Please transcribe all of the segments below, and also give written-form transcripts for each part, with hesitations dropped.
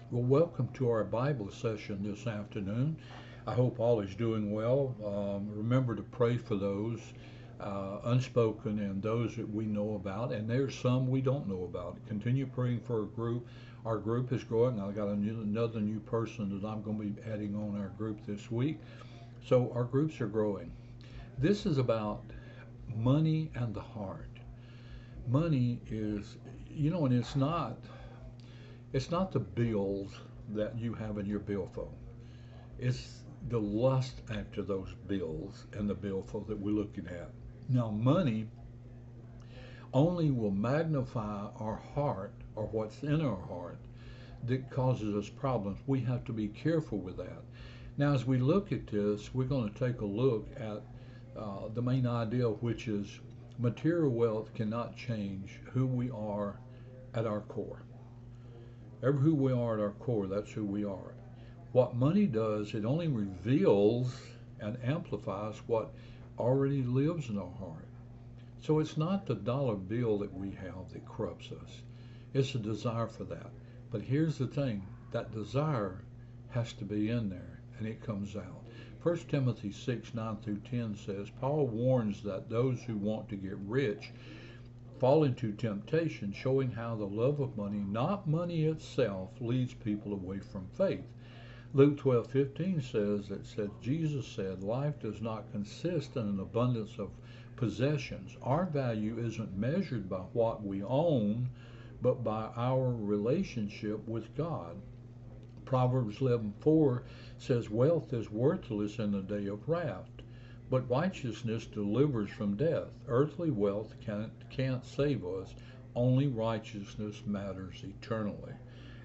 Well, welcome to our Bible session this afternoon. I hope all is doing well. Remember to pray for those unspoken and those that we know about, and there's some we don't know about. Continue praying for a group. Our group is growing. I got another new person that I'm going to be adding on our group this week. So our groups are growing. This is about money and the heart. Money is, and it's not the bills that you have in your billfold. It's the lust after those bills and the billfold that we're looking at. Now, money only will magnify our heart or what's in our heart that causes us problems. We have to be careful with that. Now, as we look at this, we're going to take a look at the main idea, which is material wealth cannot change who we are at our core. Ever who we are at our core, that's who we are. What money does, it only reveals and amplifies what already lives in our heart. So it's not the dollar bill that we have that corrupts us. It's a desire for that. But here's the thing, that desire has to be in there and it comes out. 1 Timothy 6:9-10 says, Paul warns that those who want to get rich fall into temptation, showing how the love of money, not money itself, leads people away from faith. Luke 12:15 says Jesus said, life does not consist in an abundance of possessions. Our value isn't measured by what we own, but by our relationship with God. Proverbs 11:4 says, wealth is worthless in the day of wrath, but righteousness delivers from death. Earthly wealth can't save us. Only righteousness matters eternally.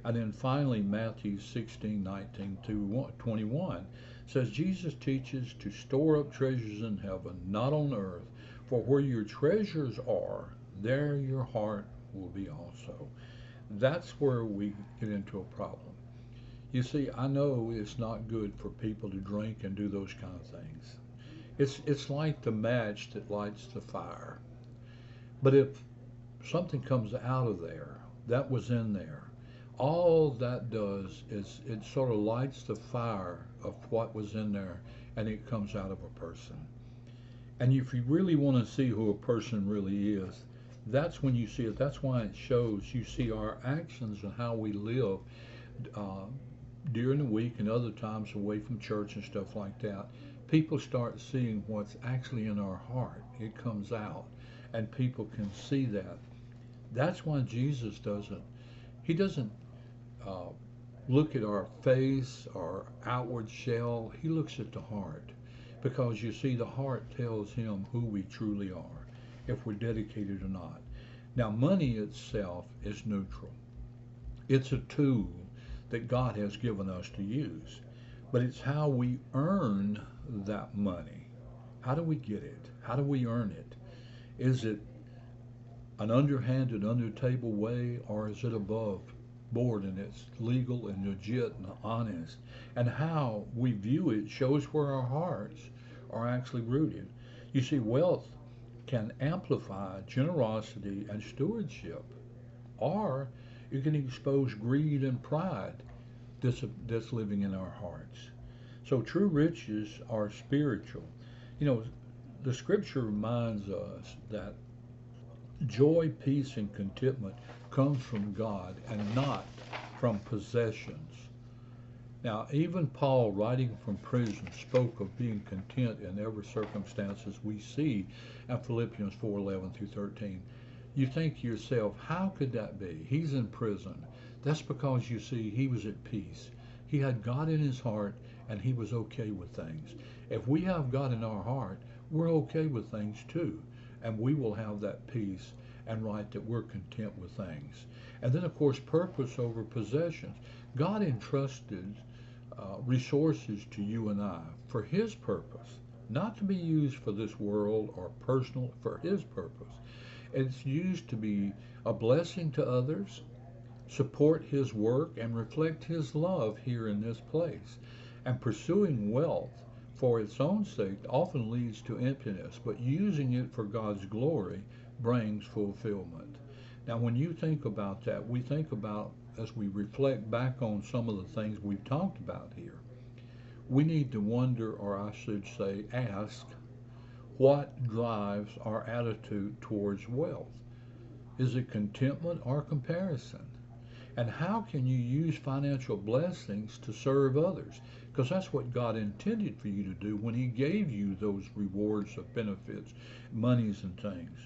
And then finally, Matthew 16:19-21 says, Jesus teaches to store up treasures in heaven, not on earth. For where your treasures are, there your heart will be also. That's where we get into a problem. You see, I know it's not good for people to drink and do those kind of things. It's like the match that lights the fire. But if something comes out of there, that was in there, all that does is it sort of lights the fire of what was in there and it comes out of a person. And if you really want to see who a person really is, that's when you see it. That's why it shows. You see our actions and how we live uh, during the week and other times away from church and stuff like that. People start seeing what's actually in our heart. It comes out, and people can see that. That's why Jesus doesn't. He doesn't uh, look at our face, our outward shell. He looks at the heart, because you see, the heart tells him who we truly are, if we're dedicated or not. Now, money itself is neutral. It's a tool that God has given us to use, but it's how we earn that money. How do we get it? How do we earn it? Is it an underhanded, under table way, or is it above board and it's legal and legit and honest? And how we view it shows where our hearts are actually rooted. You see, wealth can amplify generosity and stewardship, or it can expose greed and pride that's living in our hearts. So true riches are spiritual. You know, the scripture reminds us that joy, peace, and contentment comes from God and not from possessions. Now, even Paul, writing from prison, spoke of being content in every circumstances we see in Philippians 4:11-13. You think to yourself, how could that be? He's in prison. That's because you see, he was at peace. He had God in his heart and he was okay with things. If we have God in our heart, we're okay with things too. And we will have that peace and right that we're content with things. And then, of course, purpose over possessions. God entrusted resources to you and I for his purpose, not to be used for this world or personal, for his purpose. It's used to be a blessing to others, support his work, and reflect his love here in this place. And pursuing wealth for its own sake often leads to emptiness, but using it for God's glory brings fulfillment. Now, when you think about that, we think about as we reflect back on some of the things we've talked about here, we need to wonder, or I should say, ask, what drives our attitude towards wealth? Is it contentment or comparison? And how can you use financial blessings to serve others? Because that's what God intended for you to do when He gave you those rewards of benefits, monies, and things.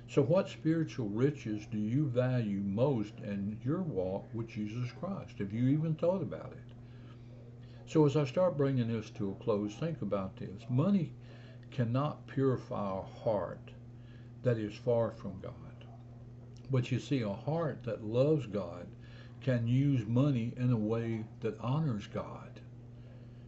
So, what spiritual riches do you value most in your walk with Jesus Christ? Have you even thought about it? So, as I start bringing this to a close, think about this. Money cannot purify a heart that is far from God. But you see, a heart that loves God can use money in a way that honors God.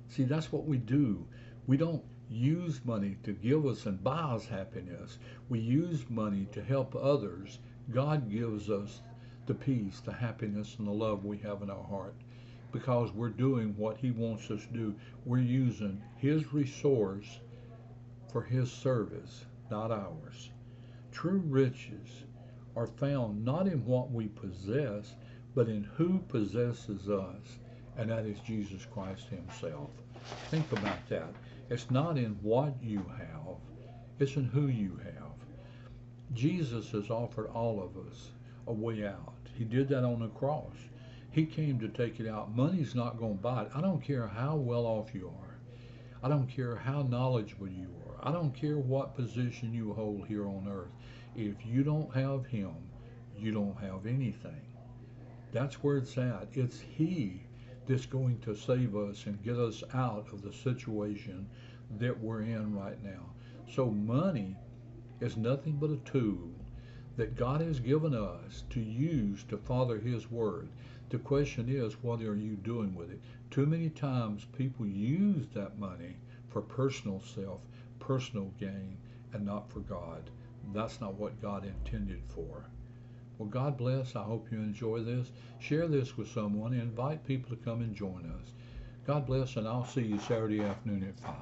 See, that's what we do. We don't use money to give us and buy us happiness. We use money to help others. God gives us the peace, the happiness, and the love we have in our heart because we're doing what He wants us to do. We're using His resource for His service, not ours. True riches are found not in what we possess, but in who possesses us, and that is Jesus Christ Himself. Think about that. It's not in what you have, it's in who you have. Jesus has offered all of us a way out. He did that on the cross. He came to take it out. Money's not going to buy it. I don't care how well off you are. I don't care how knowledgeable you are. I don't care what position you hold here on earth. If you don't have Him, you don't have anything. That's where it's at. It's He that's going to save us and get us out of the situation that we're in right now. So money is nothing but a tool that God has given us to use to father His word. The question is, what are you doing with it? Too many times people use that money for personal self, personal gain, and not for God. That's not what God intended for. Well, God bless. I hope you enjoy this. Share this with someone. Invite people to come and join us. God bless, and I'll see you Saturday afternoon at 5.